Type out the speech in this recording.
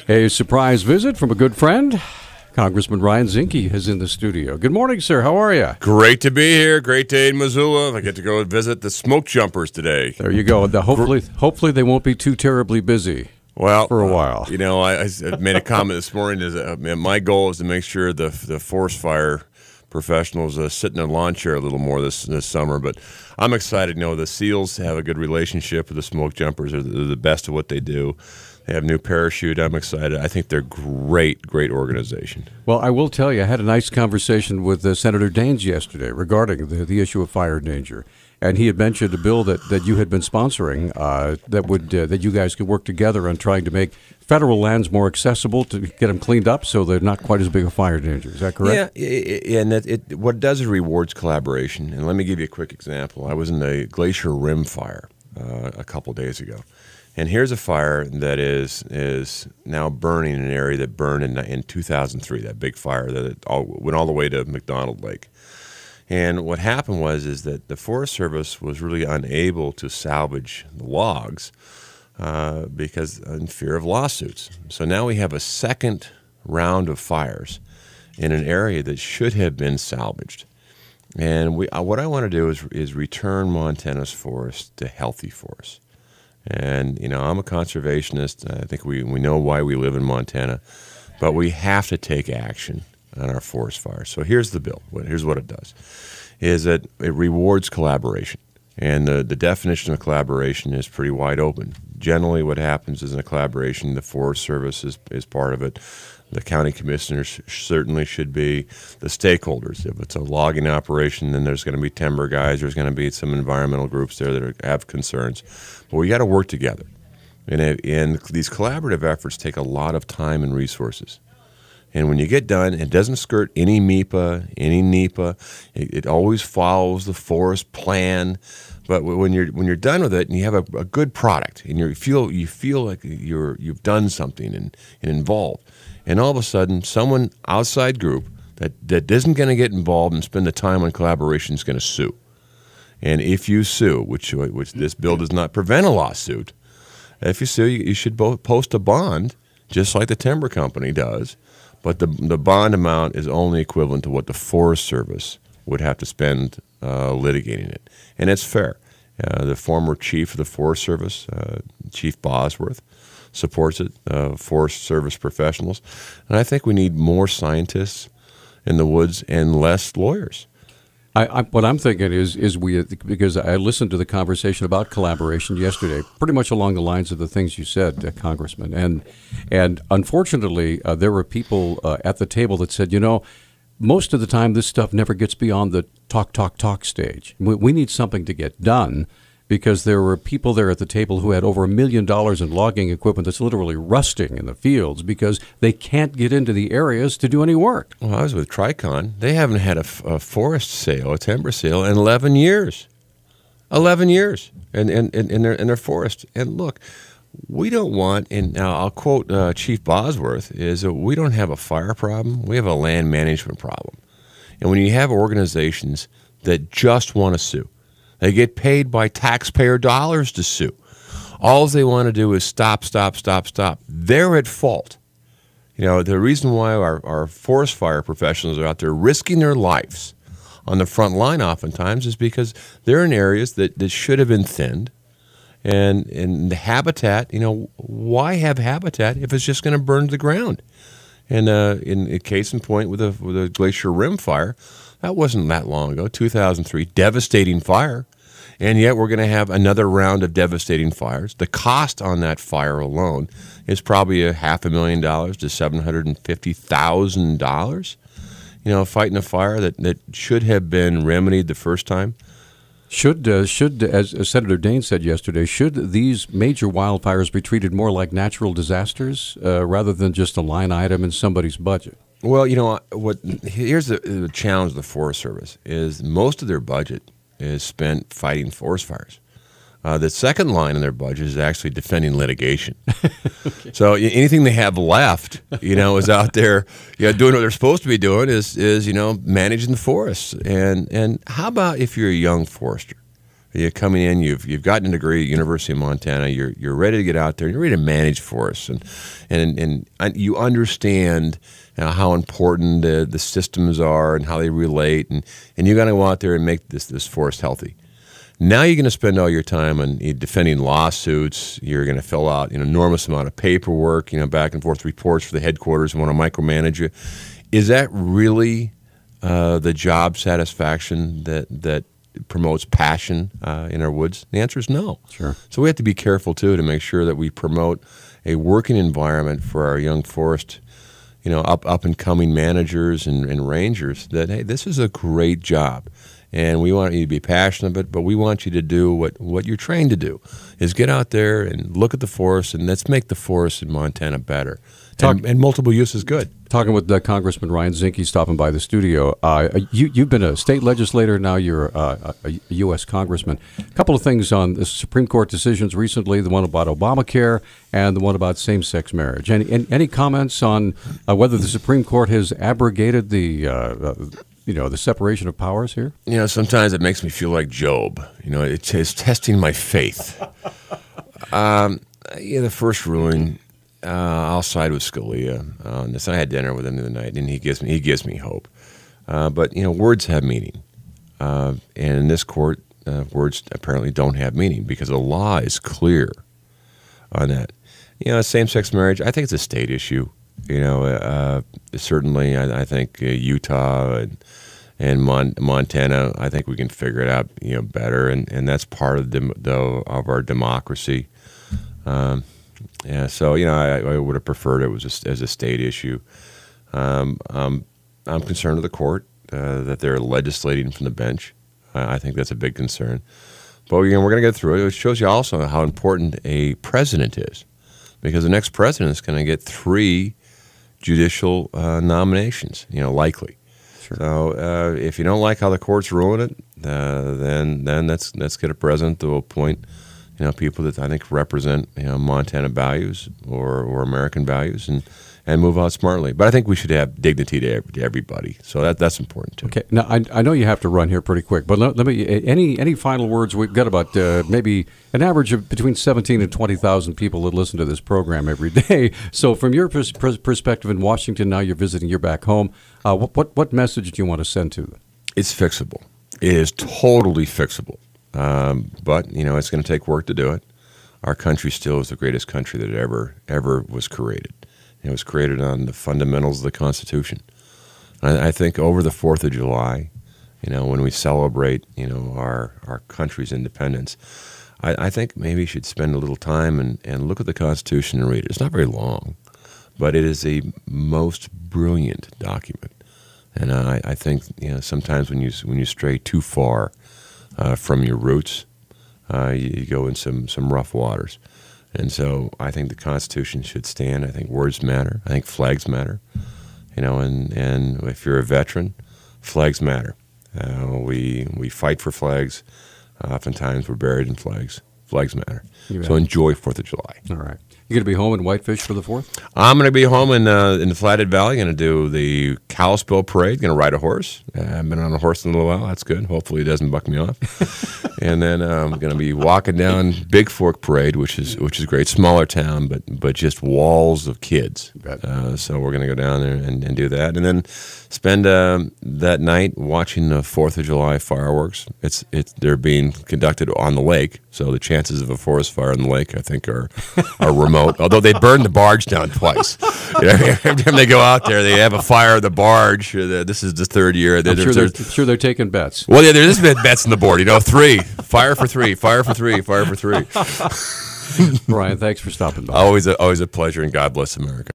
A surprise visit from a good friend. Congressman Ryan Zinke is in the studio. Good morning, sir. How are you? Great to be here. Great day in Missoula. I get to go visit the smoke jumpers today. There you go. Hopefully they won't be too terribly busy. Well, for a while. I made a comment this morning. My goal is to make sure the forest fire professionals sit in a lawn chair a little more this summer. But I'm excited. The SEALs have a good relationship with the smoke jumpers. They're the best at what they do. They have new parachute. I'm excited. I think they're great organization. Well, I will tell you, I had a nice conversation with Senator Daines yesterday regarding the issue of fire danger. And he had mentioned a bill that you had been sponsoring that you guys could work together on trying to make federal lands more accessible to get them cleaned up so they're not quite as big a fire danger. Is that correct? Yeah, and what it does is rewards collaboration. And let me give you a quick example. I was in the Glacier Rim fire a couple days ago. And here's a fire that is now burning in an area that burned in 2003, that big fire that went all the way to McDonald Lake. And what happened is that the Forest Service was really unable to salvage the logs because in fear of lawsuits. So now we have a second round of fires in an area that should have been salvaged. And what I want to do is return Montana's forests to healthy forests. And, I'm a conservationist. I think we know why we live in Montana, but we have to take action on our forest fires. So here's the bill. Here's what it does, is that it rewards collaboration. And the definition of collaboration is pretty wide open. Generally what happens is in a collaboration, the Forest Service is part of it. The county commissioners certainly should be. The stakeholders. If it's a logging operation, then there's going to be timber guys. There's going to be some environmental groups there that have concerns. But we got to work together. And these collaborative efforts take a lot of time and resources. And when you get done, it doesn't skirt any MEPA, any NEPA. It always follows the forest plan. But when you're done with it and you have a good product and you feel like you've done something and involved, and all of a sudden someone outside group that isn't going to get involved and spend the time on collaboration is going to sue. And if you sue, which this bill does not prevent a lawsuit, if you sue, you should post a bond just like the timber company does. But the bond amount is only equivalent to what the Forest Service would have to spend litigating it. And it's fair. The former chief of the Forest Service, Chief Bosworth, supports it, Forest Service professionals. And I think we need more scientists in the woods and less lawyers. What I'm thinking is because I listened to the conversation about collaboration yesterday, pretty much along the lines of the things you said, Congressman. And unfortunately, there were people at the table that said, most of the time this stuff never gets beyond the talk stage. We need something to get done, because there were people there at the table who had over $1 million in logging equipment that's literally rusting in the fields because they can't get into the areas to do any work. Well, I was with Tricon. They haven't had a forest sale, a timber sale, in 11 years. 11 years in their forest. And look, we don't want, and now I'll quote Chief Bosworth, is that we don't have a fire problem, we have a land management problem. And when you have organizations that just want to sue, they get paid by taxpayer dollars to sue. All they want to do is stop. They're at fault. The reason why our forest fire professionals are out there risking their lives on the front line oftentimes is because they're in areas that should have been thinned. And the habitat, why have habitat if it's just going to burn to the ground? And in a case in point with a Glacier Rim fire, that wasn't that long ago, 2003, devastating fire. And yet we're going to have another round of devastating fires. The cost on that fire alone is probably $500,000 to $750,000. Fighting a fire that should have been remedied the first time. Should as Senator Daines said yesterday, should these major wildfires be treated more like natural disasters rather than just a line item in somebody's budget? Well, here's the challenge of the Forest Service is most of their budget is spent fighting forest fires. The second line in their budget is actually defending litigation. Okay. So anything they have left, is out there, doing what they're supposed to be doing is managing the forests. And how about if you're a young forester You're coming in. You've gotten a degree at University of Montana. You're ready to get out there. You're ready to manage forests, and you understand how important the systems are and how they relate, and you're going to go out there and make this forest healthy. Now you're going to spend all your time on defending lawsuits. You're going to fill out an enormous amount of paperwork, back and forth reports for the headquarters and want to micromanage you. Is that really the job satisfaction that promotes passion in our woods? The answer is no. Sure. So we have to be careful too to make sure that we promote a working environment for our young forest, up and coming managers and rangers. That hey, this is a great job, and we want you to be passionate, but we want you to do what you're trained to do, is get out there and look at the forest, and let's make the forest in Montana better. And multiple use is good. Talking with Congressman Ryan Zinke, stopping by the studio. You've been a state legislator, now you're a U.S. Congressman. A couple of things on the Supreme Court decisions recently, the one about Obamacare and the one about same-sex marriage. Any comments on whether the Supreme Court has abrogated the separation of powers here? Sometimes it makes me feel like Job. It's testing my faith. The first ruling, I'll side with Scalia on this. I had dinner with him the other night, and he gives me hope. But words have meaning, and in this court, words apparently don't have meaning because the law is clear on that. Same-sex marriage, I think it's a state issue. Certainly, I think Utah and Montana, I think we can figure it out, better, and that's part of of our democracy. So I would have preferred it was as a state issue. I'm concerned with the court that they're legislating from the bench. I think that's a big concern. But we're going to get through it. It shows you also how important a president is, because the next president is going to get 3 judicial nominations, likely. Sure. So if you don't like how the court's ruling it, then let's get a president that will appoint people that I think represent Montana values or American values and move out smartly. But I think we should have dignity to everybody. So that's important too. Okay. Now I know you have to run here pretty quick, but let me any final words? We've got about maybe an average of between 17 and 20,000 people that listen to this program every day. So from your perspective in Washington, now you're visiting, you're back home. What message do you want to send to them? It's fixable. It is totally fixable. But it's going to take work to do it. Our country still is the greatest country that ever was created. It was created on the fundamentals of the Constitution. I think over the 4th of July, when we celebrate, our country's independence, I think maybe you should spend a little time and look at the Constitution and read it. It's not very long, but it is a most brilliant document. And I think sometimes when you stray too far from your roots, you go in some rough waters. And so I think the Constitution should stand. I think words matter. I think flags matter. And if you're a veteran, flags matter. We fight for flags. Oftentimes we're buried in flags. Flags matter. So enjoy 4th of July. All right. You going to be home in Whitefish for the 4th? I'm going to be home in the Flathead Valley. Going to do the Kalispell Parade. Going to ride a horse. I've been on a horse in a little while. That's good. Hopefully it doesn't buck me off. And then I'm going to be walking down Big Fork Parade, which is great. Smaller town, but just walls of kids. So we're going to go down there and do that, and then spend that night watching the 4th of July fireworks. They're being conducted on the lake, so the chances of a forest fire on the lake, I think, are remote. Although they burned the barge down twice. Every time they go out there, they have a fire of the barge. This is the 3rd year. I'm sure they're taking bets. Well, yeah, there's bets on the board. 3. Fire for 3. Fire for 3. Fire for 3. Brian, thanks for stopping by. Always a pleasure, and God bless America.